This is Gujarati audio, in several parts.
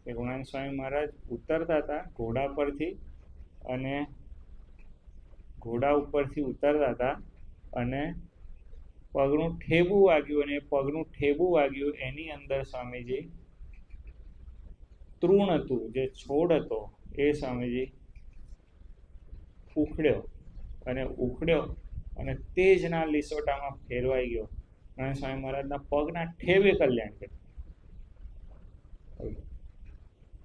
કે ગુણાનંદ સ્વામી મહારાજ ઉતરતા હતા ઘોડા પરથી, અને ઘોડા ઉપરથી ઉતરતા હતા અને પગનું ઠેબું વાગ્યું, અને પગનું ઠેબું વાગ્યું એની અંદર સ્વામીજી તૃણ હતું, જે છોડ હતો એ સ્વામીજી ઉખડ્યો અને તેજના લીસોટામાં ફેરવાઈ ગયો અને સ્વામી મહારાજના પગના ઠેબે કલ્યાણ કર્યું.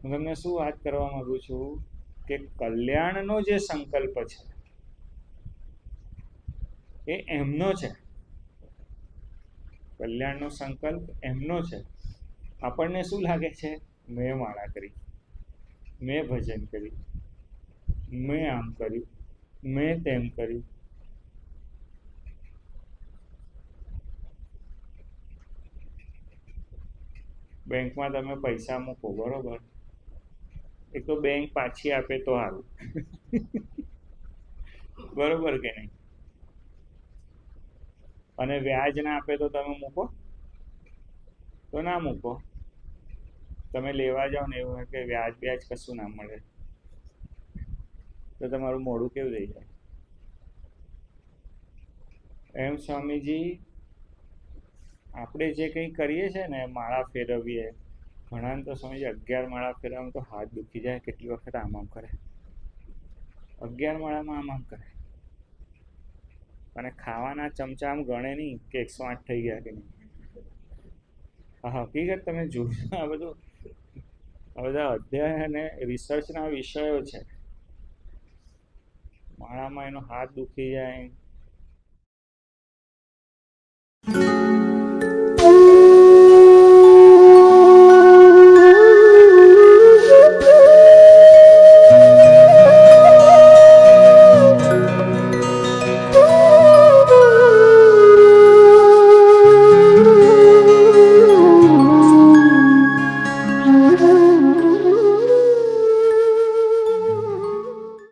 હું તમને શું વાત કરવા માંગુ છું કે કલ્યાણનો જે સંકલ્પ છે એ એમનો છે, કલ્યાણનો સંકલ્પ એમનો છે. આપણને શું લાગે છે, મેં માળા કરી, મેં ભજન કર્યું, મેં આમ કર્યું, મેં તેમ કર્યું. બેંકમાં તમે પૈસા મૂકો, બરોબર, એક તો બેંક પાછી આપે તો સારું બરોબર કે નહીં, અને વ્યાજ ના આપે તો તમે મૂકો, તો ના મૂકો. તમે લેવા જાઓ ને એવું કે વ્યાજ કશું ના મળે તો તમારું મોઢું કેવું થઈ જાય. એમ સ્વામીજી આપણે જે કંઈ કરીએ છીએ ને, માળા ફેરવીએ, ઘણા તો સ્વામીજી 11 માળા ફેરવામાં તો હાથ દુખી જાય, કેટલી વખત આમ કરે, 11 માળામાં આમ કરે, અને ખાવાના ચમચા આમ ગણે નહીં કે 108 થઈ ગયા કે નહીં. હકીકત તમે જોશો, આ બધા અધ્યયન અને રિસર્ચના વિષયો છે. માળામાં એનો હાથ દુખી જાય,